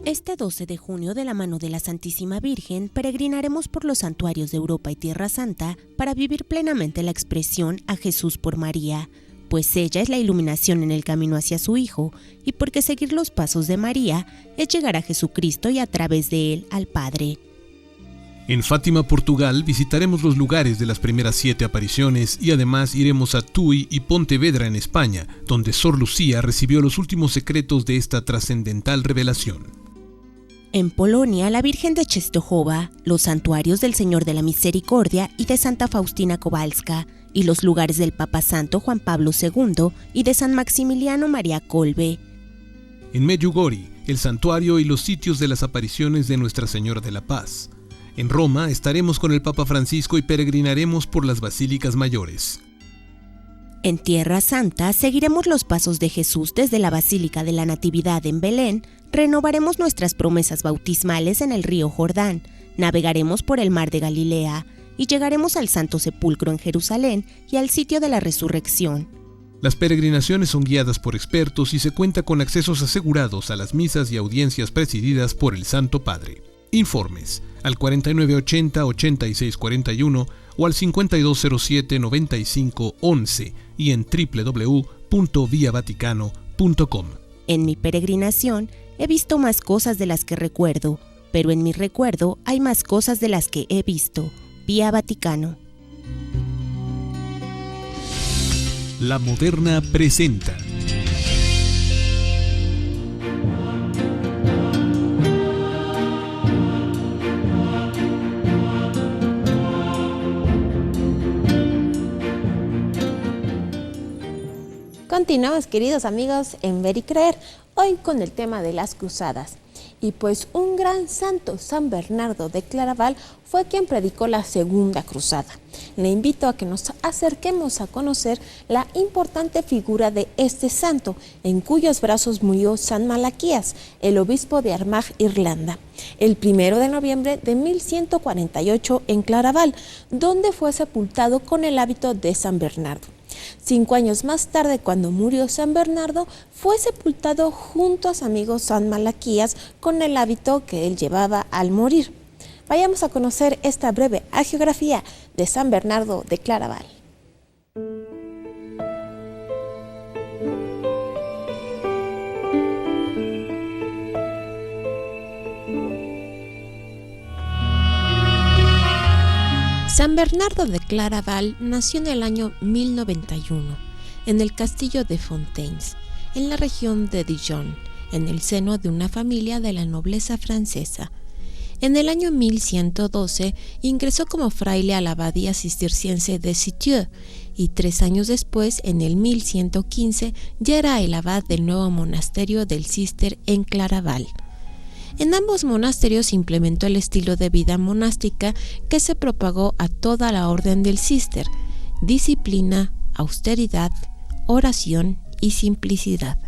Este 12 de junio, de la mano de la Santísima Virgen, peregrinaremos por los santuarios de Europa y Tierra Santa para vivir plenamente la expresión a Jesús por María, pues ella es la iluminación en el camino hacia su Hijo, y porque seguir los pasos de María es llegar a Jesucristo y a través de él al Padre. En Fátima, Portugal, visitaremos los lugares de las primeras 7 apariciones y además iremos a Tui y Pontevedra en España, donde Sor Lucía recibió los últimos secretos de esta trascendental revelación. En Polonia, la Virgen de Częstochowa, los santuarios del Señor de la Misericordia y de Santa Faustina Kowalska, y los lugares del Papa Santo Juan Pablo II y de San Maximiliano María Kolbe. En Medjugorje, el santuario y los sitios de las apariciones de Nuestra Señora de la Paz. En Roma estaremos con el Papa Francisco y peregrinaremos por las basílicas mayores. En Tierra Santa seguiremos los pasos de Jesús desde la Basílica de la Natividad en Belén, renovaremos nuestras promesas bautismales en el río Jordán, navegaremos por el mar de Galilea y llegaremos al Santo Sepulcro en Jerusalén y al sitio de la Resurrección. Las peregrinaciones son guiadas por expertos y se cuenta con accesos asegurados a las misas y audiencias presididas por el Santo Padre. Informes al 4980-8641 o al 5207-9511 y en www.viavaticano.com. En mi peregrinación he visto más cosas de las que recuerdo, pero en mi recuerdo hay más cosas de las que he visto. Vía Vaticano. La Moderna presenta. Continuamos, queridos amigos, en Ver y Creer, hoy con el tema de las cruzadas. Y pues un gran santo, San Bernardo de Claraval, fue quien predicó la segunda cruzada. Le invito a que nos acerquemos a conocer la importante figura de este santo, en cuyos brazos murió San Malaquías, el obispo de Armagh, Irlanda, el 1 de noviembre de 1148 en Claraval, donde fue sepultado con el hábito de San Bernardo. 5 años más tarde, cuando murió San Bernardo, fue sepultado junto a su amigo San Malaquías con el hábito que él llevaba al morir. Vayamos a conocer esta breve hagiografía de San Bernardo de Claraval. San Bernardo de Claraval nació en el año 1091 en el castillo de Fontaines, en la región de Dijon, en el seno de una familia de la nobleza francesa. En el año 1112 ingresó como fraile a la abadía cisterciense de Citeaux y 3 años después, en el 1115, ya era el abad del nuevo monasterio del Cister en Claraval. En ambos monasterios implementó el estilo de vida monástica que se propagó a toda la orden del Cister: disciplina, austeridad, oración y simplicidad.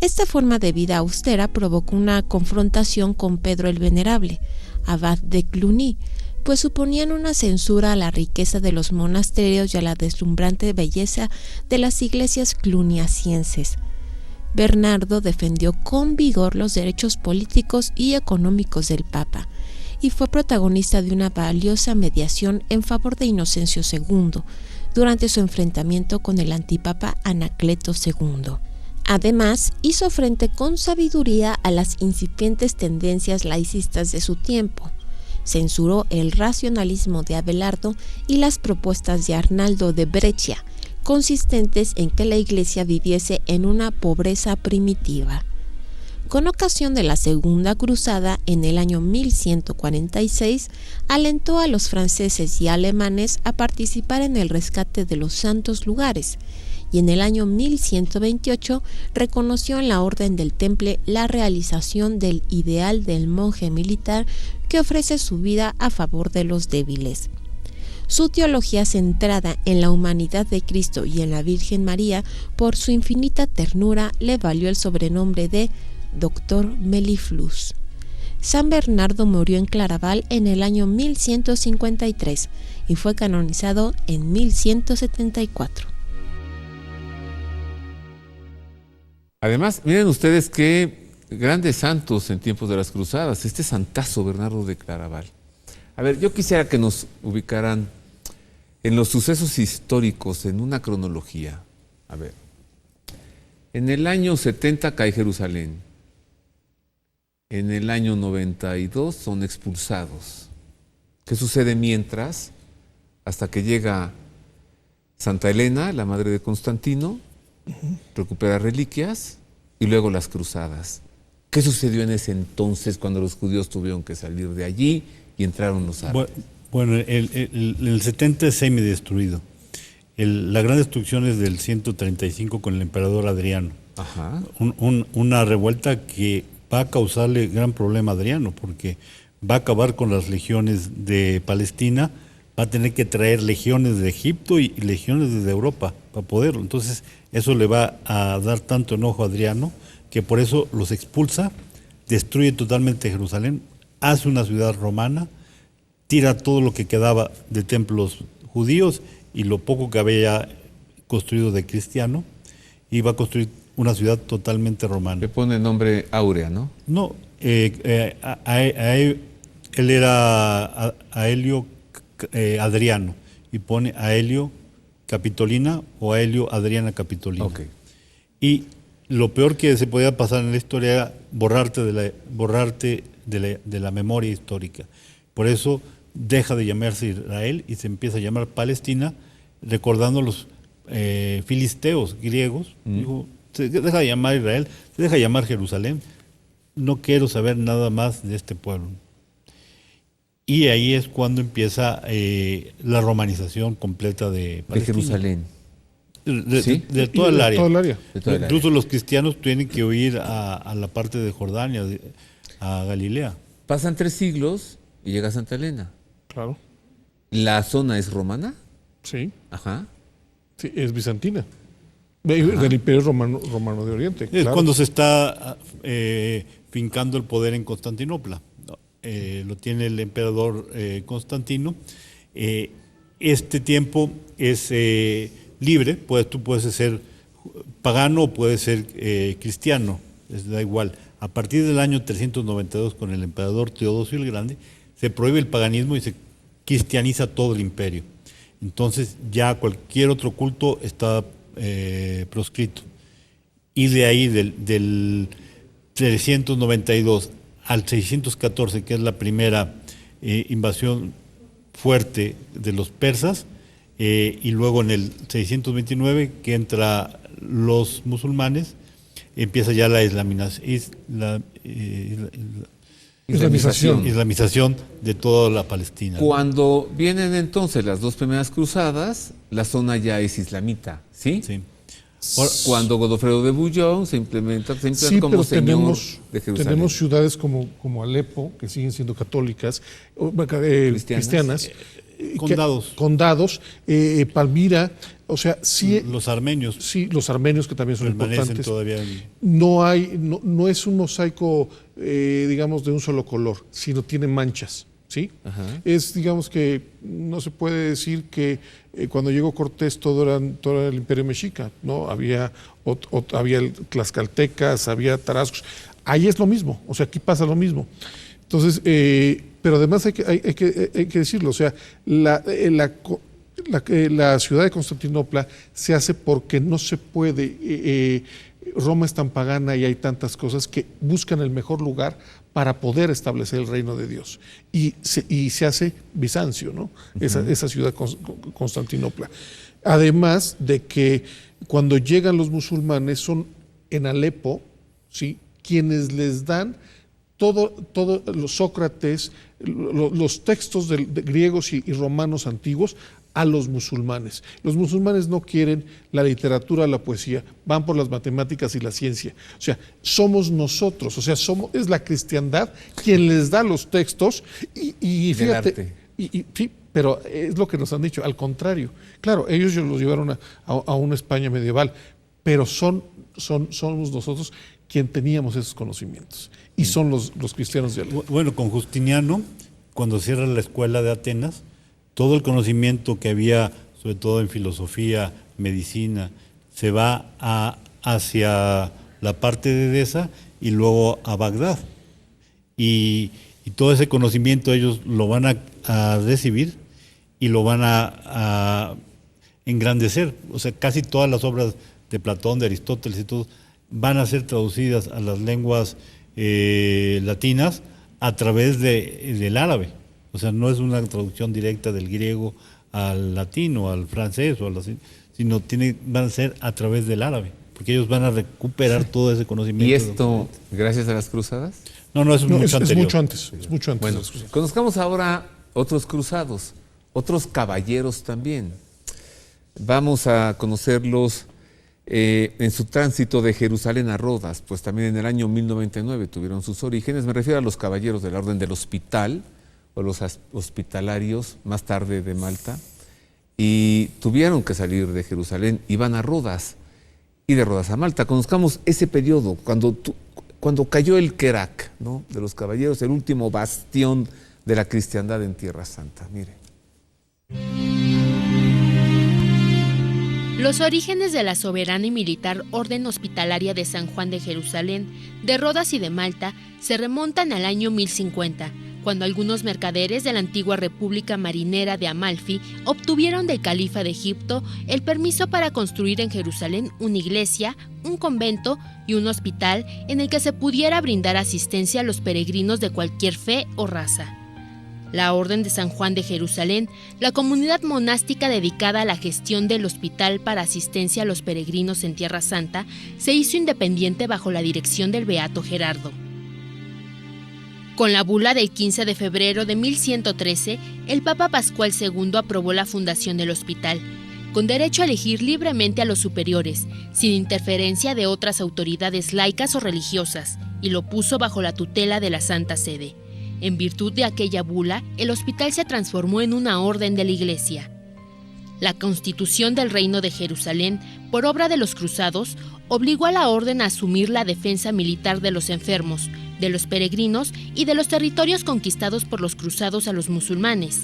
Esta forma de vida austera provocó una confrontación con Pedro el Venerable, abad de Cluny, pues suponían una censura a la riqueza de los monasterios y a la deslumbrante belleza de las iglesias cluniacienses. Bernardo defendió con vigor los derechos políticos y económicos del Papa y fue protagonista de una valiosa mediación en favor de Inocencio II durante su enfrentamiento con el antipapa Anacleto II. Además, hizo frente con sabiduría a las incipientes tendencias laicistas de su tiempo. Censuró el racionalismo de Abelardo y las propuestas de Arnaldo de Brescia, consistentes en que la Iglesia viviese en una pobreza primitiva. Con ocasión de la Segunda Cruzada, en el año 1146, alentó a los franceses y alemanes a participar en el rescate de los santos lugares, y en el año 1128 reconoció en la Orden del Temple la realización del ideal del monje militar que ofrece su vida a favor de los débiles. Su teología, centrada en la humanidad de Cristo y en la Virgen María, por su infinita ternura, le valió el sobrenombre de Doctor Meliflus. San Bernardo murió en Claraval en el año 1153 y fue canonizado en 1174. Además, miren ustedes que grandes santos en tiempos de las cruzadas, este santazo Bernardo de Claraval. A ver, yo quisiera que nos ubicaran en los sucesos históricos, en una cronología. A ver, en el año 70 cae Jerusalén, en el año 92 son expulsados. ¿Qué sucede mientras? Hasta que llega Santa Elena, la madre de Constantino, recupera reliquias y luego las cruzadas. ¿Qué sucedió en ese entonces cuando los judíos tuvieron que salir de allí y entraron los árabes? Bueno, el 70 es semidestruido. La gran destrucción es del 135 con el emperador Adriano. Ajá. Una revuelta que va a causarle gran problema a Adriano, porque va a acabar con las legiones de Palestina, va a tener que traer legiones de Egipto y legiones desde Europa para poderlo. Entonces, eso le va a dar tanto enojo a Adriano, que por eso los expulsa, destruye totalmente Jerusalén, hace una ciudad romana, tira todo lo que quedaba de templos judíos y lo poco que había construido de cristiano, y va a construir una ciudad totalmente romana. Le pone el nombre Áurea, ¿no? No, él era Aelio Adriano, y pone Aelio Capitolina o Aelio Adriana Capitolina. Ok. Y lo peor que se podía pasar en la historia era borrarte de la memoria histórica. Por eso deja de llamarse Israel y se empieza a llamar Palestina, recordando a los filisteos griegos. Dijo, se deja de llamar Israel, se deja de llamar Jerusalén. No quiero saber nada más de este pueblo. Y ahí es cuando empieza la romanización completa de Palestina. De Jerusalén. ¿Sí? De toda el área. Todo el área. Incluso los cristianos tienen que huir a la parte de Jordania, a Galilea. Pasan 3 siglos y llega Santa Elena. Claro. ¿La zona es romana? Sí. Ajá. Sí, es bizantina. Del Imperio Romano de Oriente. Es claro. cuando se está fincando el poder en Constantinopla. Lo tiene el emperador Constantino. Este tiempo es libre, tú puedes ser pagano o puedes ser cristiano, da igual. A partir del año 392 con el emperador Teodosio el Grande, se prohíbe el paganismo y se cristianiza todo el imperio. Entonces ya cualquier otro culto está proscrito. Y de ahí del 392 al 614, que es la primera invasión fuerte de los persas, y luego en el 629, que entra los musulmanes, empieza ya la islamización de toda la Palestina. Cuando vienen entonces las 2 primeras cruzadas, la zona ya es islamita, ¿sí? Sí. Cuando Godofredo de Bouillon se implementa como pero señor de Jerusalén. tenemos ciudades como Alepo, que siguen siendo católicas, cristianas. Condados, Palmira, o sea, sí. Los armenios. Sí, los armenios, que también son importantes. Todavía no es un mosaico, digamos, de un solo color, sino tiene manchas, ¿sí? Ajá. Es, digamos, que no se puede decir que cuando llegó Cortés todo era el Imperio Mexica, ¿no? Había tlaxcaltecas, había tarascos. Ahí es lo mismo, o sea, aquí pasa lo mismo. Entonces, pero además hay que decirlo, o sea, la ciudad de Constantinopla se hace porque no se puede, Roma es tan pagana y hay tantas cosas que buscan el mejor lugar para poder establecer el reino de Dios. Y se hace Bizancio, ¿no? Esa ciudad Constantinopla. Además de que cuando llegan los musulmanes son en Alepo, ¿sí?, quienes les dan todo los Sócrates, los textos de griegos y romanos antiguos a los musulmanes. Los musulmanes no quieren la literatura, la poesía, van por las matemáticas y la ciencia. O sea, somos nosotros, o sea, es la cristiandad quien les da los textos y fíjate, sí, pero es lo que nos han dicho, al contrario. Claro, ellos los llevaron a una España medieval, pero somos nosotros quien teníamos esos conocimientos. Y son los cristianos de Alepo. Bueno, con Justiniano, cuando cierra la escuela de Atenas, todo el conocimiento que había, sobre todo en filosofía, medicina, se va hacia la parte de Edesa, y luego a Bagdad. Y todo ese conocimiento ellos lo van a recibir y lo van a engrandecer. O sea, casi todas las obras de Platón, de Aristóteles y todo, van a ser traducidas a las lenguas latinas a través del árabe. O sea, no es una traducción directa del griego al latino, al francés, sino van a ser a través del árabe, porque ellos van a recuperar todo ese conocimiento. ¿Y esto gracias a las cruzadas? No, es mucho anterior. Es mucho antes. Bueno, conozcamos ahora otros cruzados, otros caballeros también. Vamos a conocerlos en su tránsito de Jerusalén a Rodas, pues también en el año 1099 tuvieron sus orígenes. Me refiero a los caballeros de la Orden del Hospital, o los hospitalarios, más tarde de Malta, y tuvieron que salir de Jerusalén, iban a Rodas, y de Rodas a Malta. Conozcamos ese periodo, cuando cayó el Kerak, ¿no?, de los caballeros, el último bastión de la cristiandad en Tierra Santa. Mire. Los orígenes de la soberana y militar Orden Hospitalaria de San Juan de Jerusalén, de Rodas y de Malta se remontan al año 1050, cuando algunos mercaderes de la antigua República Marinera de Amalfi obtuvieron del califa de Egipto el permiso para construir en Jerusalén una iglesia, un convento y un hospital en el que se pudiera brindar asistencia a los peregrinos de cualquier fe o raza. La Orden de San Juan de Jerusalén, la comunidad monástica dedicada a la gestión del hospital para asistencia a los peregrinos en Tierra Santa, se hizo independiente bajo la dirección del beato Gerardo. Con la bula del 15 de febrero de 1113, el Papa Pascual II aprobó la fundación del hospital, con derecho a elegir libremente a los superiores, sin interferencia de otras autoridades laicas o religiosas, y lo puso bajo la tutela de la Santa Sede. En virtud de aquella bula, el hospital se transformó en una orden de la Iglesia. La Constitución del Reino de Jerusalén, por obra de los cruzados, obligó a la orden a asumir la defensa militar de los enfermos, de los peregrinos y de los territorios conquistados por los cruzados a los musulmanes.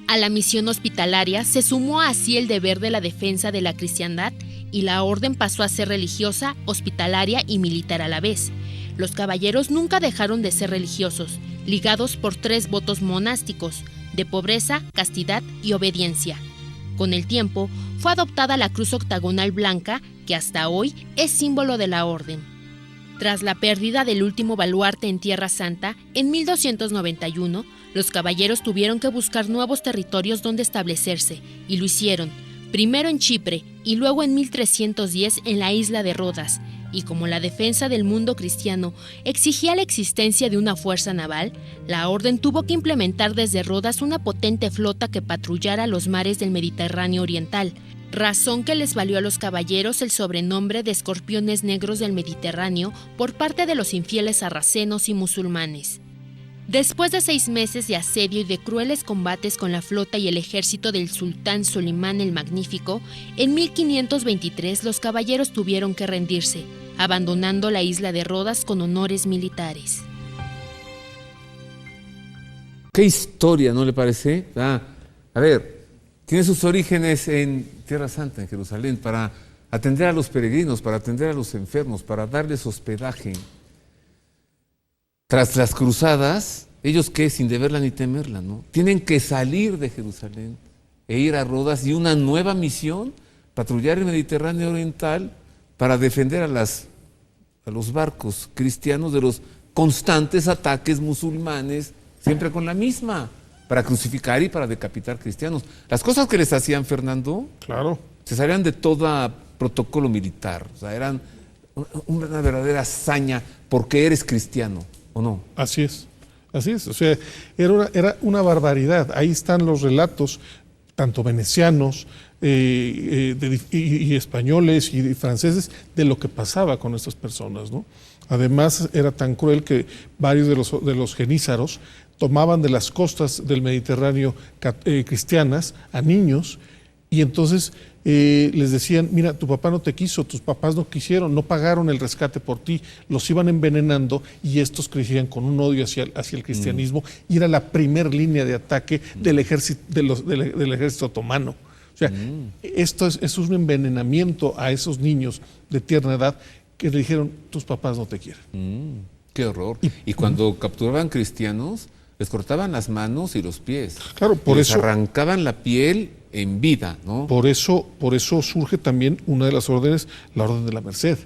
A la misión hospitalaria se sumó así el deber de la defensa de la cristiandad y la orden pasó a ser religiosa, hospitalaria y militar a la vez. Los caballeros nunca dejaron de ser religiosos, ligados por 3 votos monásticos, de pobreza, castidad y obediencia. Con el tiempo, fue adoptada la cruz octagonal blanca, que hasta hoy es símbolo de la orden. Tras la pérdida del último baluarte en Tierra Santa, en 1291, los caballeros tuvieron que buscar nuevos territorios donde establecerse, y lo hicieron, primero en Chipre y luego en 1310 en la isla de Rodas, y como la defensa del mundo cristiano exigía la existencia de una fuerza naval, la orden tuvo que implementar desde Rodas una potente flota que patrullara los mares del Mediterráneo oriental, razón que les valió a los caballeros el sobrenombre de escorpiones negros del Mediterráneo por parte de los infieles sarracenos y musulmanes. Después de 6 meses de asedio y de crueles combates con la flota y el ejército del sultán Solimán el Magnífico, en 1523 los caballeros tuvieron que rendirse, abandonando la isla de Rodas con honores militares. ¿Qué historia, no le parece? A ver, tiene sus orígenes en Tierra Santa, en Jerusalén, para atender a los peregrinos, para atender a los enfermos, para darles hospedaje. Tras las cruzadas, ellos que sin deberla ni temerla, ¿no? Tienen que salir de Jerusalén e ir a Rodas y una nueva misión, patrullar el Mediterráneo oriental para defender a los barcos cristianos de los constantes ataques musulmanes, siempre con la misma, para crucificar y para decapitar cristianos. Las cosas que les hacían, Fernando, claro, se salían de todo protocolo militar, o sea, eran una verdadera hazaña porque eres cristiano. ¿O no? Así es, o sea, era una barbaridad. Ahí están los relatos, tanto venecianos y españoles y franceses, de lo que pasaba con estas personas, ¿no? Además, era tan cruel que varios de los genízaros tomaban de las costas del Mediterráneo cristianas a niños, y entonces les decían: mira, tu papá no te quiso, tus papás no quisieron, no pagaron el rescate por ti, los iban envenenando, y estos crecían con un odio hacia el cristianismo, y era la primer línea de ataque del ejército, del ejército otomano. O sea, esto es un envenenamiento a esos niños de tierna edad que le dijeron, tus papás no te quieren. Qué horror. Y cuando capturaban cristianos, les cortaban las manos y los pies. Claro, por les eso arrancaban la piel en vida, ¿no? Por eso surge también una de las órdenes, la Orden de la Merced,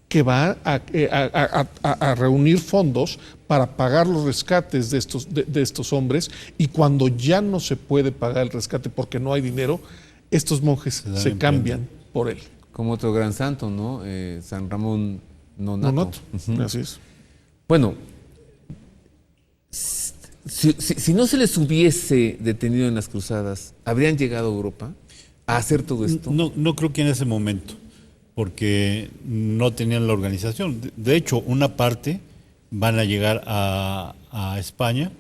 que va a reunir fondos para pagar los rescates de estos hombres, y cuando ya no se puede pagar el rescate porque no hay dinero, estos monjes se cambian por él. Como otro gran santo, ¿no? San Ramón Nonnato. Así es. Bueno, si no se les hubiese detenido en las cruzadas, ¿habrían llegado a Europa a hacer todo esto? No creo que en ese momento, porque no tenían la organización. De hecho, una parte van a llegar a España,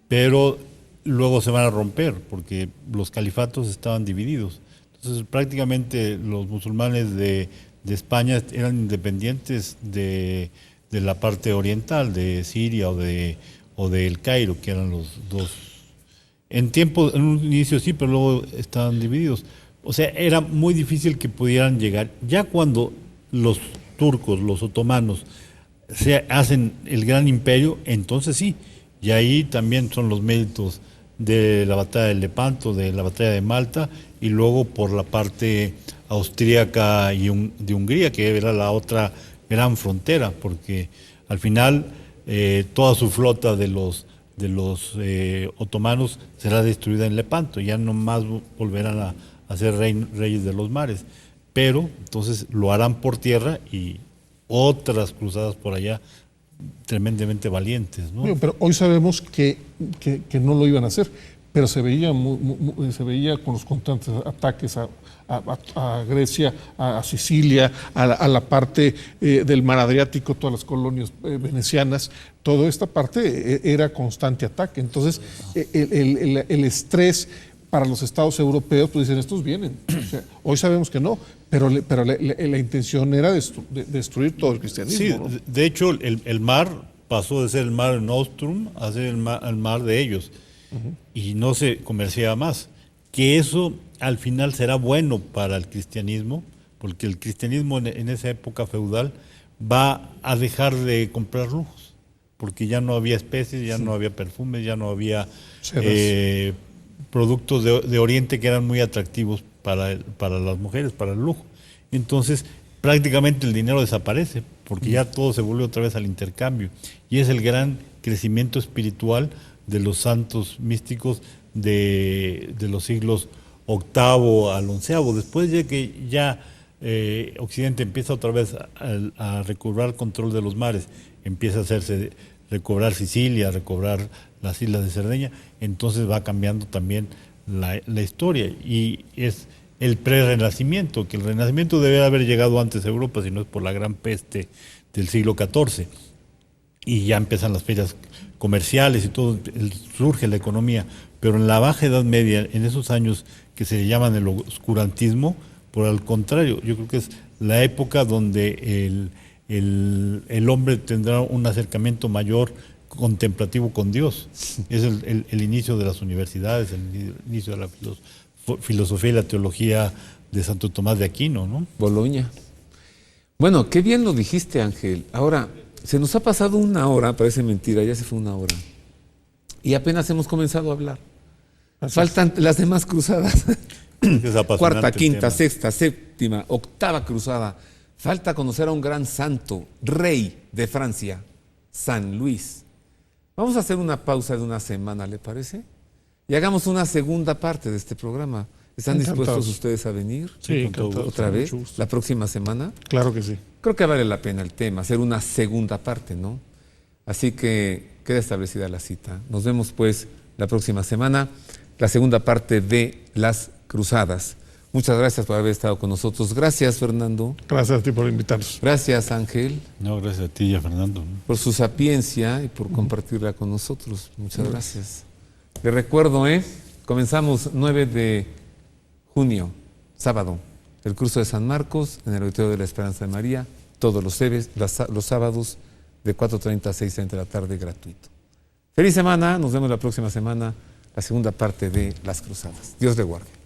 pero luego se van a romper, porque los califatos estaban divididos. Entonces, prácticamente los musulmanes de España eran independientes de la parte oriental, de Siria o de El Cairo, que eran los dos. En un inicio sí, pero luego estaban divididos. O sea, era muy difícil que pudieran llegar. Ya cuando los turcos, los otomanos, se hacen el gran imperio, entonces sí. Y ahí también son los méritos de la batalla de Lepanto, de la batalla de Malta, y luego por la parte austríaca y de Hungría, que era la otra gran frontera, porque al final toda su flota de los otomanos será destruida en Lepanto, ya no más volverán a ser reyes de los mares, pero entonces lo harán por tierra y otras cruzadas por allá tremendamente valientes, ¿no? Pero hoy sabemos que no lo iban a hacer, pero se veía con los constantes ataques a Grecia, a Sicilia, a la parte del mar Adriático, todas las colonias venecianas, toda esta parte era constante ataque. Entonces, el estrés para los estados europeos, pues dicen, estos vienen. O sea, hoy sabemos que no, pero la intención era destruir todo el cristianismo. Sí, ¿no? De hecho, el mar pasó de ser el mar Nostrum a ser el mar de ellos, y no se comerciaba más. Que eso al final será bueno para el cristianismo, porque el cristianismo en esa época feudal va a dejar de comprar lujos, porque ya no había especies, ya no había perfumes, ya no había productos de Oriente que eran muy atractivos para las mujeres, para el lujo. Entonces, prácticamente el dinero desaparece, porque ya todo se vuelve otra vez al intercambio. Y es el gran crecimiento espiritual de los santos místicos de los siglos VIII al XI. Después de que ya Occidente empieza otra vez a recobrar control de los mares, empieza a recobrar Sicilia, recobrar las islas de Cerdeña, entonces va cambiando también la historia, y es el pre-renacimiento, que el renacimiento debe haber llegado antes a Europa, si no es por la gran peste del siglo XIV, y ya empiezan las ferias comerciales y todo, surge la economía, pero en la Baja Edad Media, en esos años que se llaman el oscurantismo, por el contrario, yo creo que es la época donde el hombre tendrá un acercamiento mayor contemplativo con Dios. Es el inicio de las universidades, el inicio de la filosofía y la teología de Santo Tomás de Aquino, ¿no? Boloña. Bueno, qué bien lo dijiste, Ángel. Ahora, se nos ha pasado una hora, parece mentira, ya se fue una hora. Y apenas hemos comenzado a hablar. Faltan las demás cruzadas. Cuarta, quinta, sexta, séptima, octava cruzada. Falta conocer a un gran santo, rey de Francia, San Luis. Vamos a hacer una pausa de una semana, ¿le parece? Y hagamos una segunda parte de este programa. ¿Están dispuestos ustedes a venir? Sí, encantados. ¿Otra vez? ¿La próxima semana? Claro que sí. Creo que vale la pena el tema, hacer una segunda parte, ¿no? Así que queda establecida la cita. Nos vemos pues la próxima semana, la segunda parte de las cruzadas. Muchas gracias por haber estado con nosotros. Gracias, Fernando. Gracias a ti por invitarnos. Gracias, Ángel. No, gracias a ti y a Fernando. Por su sapiencia y por compartirla con nosotros. Muchas gracias. Les recuerdo, comenzamos 9 de junio, sábado, el curso de San Marcos en el Auditorio de la Esperanza de María, todos los sábados de 4:30 a 6:30 de la tarde, gratuito. Feliz semana, nos vemos la próxima semana, la segunda parte de las cruzadas. Dios le guarde.